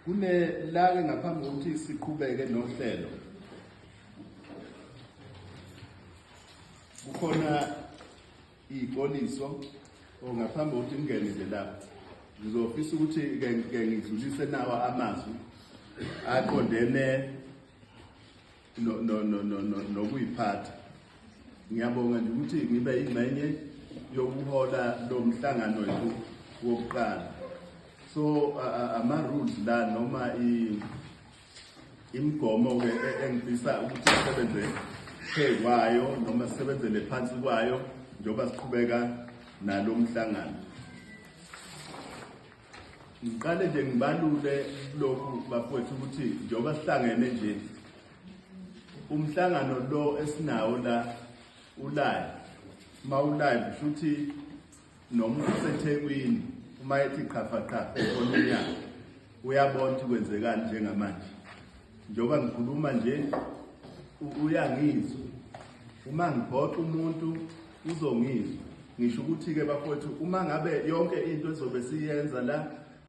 Kunelake ngaphambi kokuthi siqhubeke nohlelo. Kukhona ipoliso ngaphambi kokuthi ngene nje lapha. Ngizofisa ukuthi ke ngidlulise nawa amazwi aqondene nokuyiphatha. Ngiyabonga nje ukuthi ngibe ingxenye yokuhola lo mhlangano wethu wokuqala. So ama-rules la noma imigomo ke engifisa ukuthi sisebenze kwayo noma sisebenzele phansi kwayo njengoba siqhubeka nalo mhlangano. Ngiqale nje ngibalule lokhu bafowethu ukuthi njengoba sihlangene nje umhlangano lo esinawo la ulive. Mawulive futhi noma useThekwini uma ethi qhafa onyaka uyabona ukuthi kwenzekani njengamanje. Njengoba ngikhuluma nje uyangizwa. Uma ngibhoxa umuntu uzongizwa. Ngisho ukuthi ke bafowethu uma ngabe yonke into ezobe siyenza la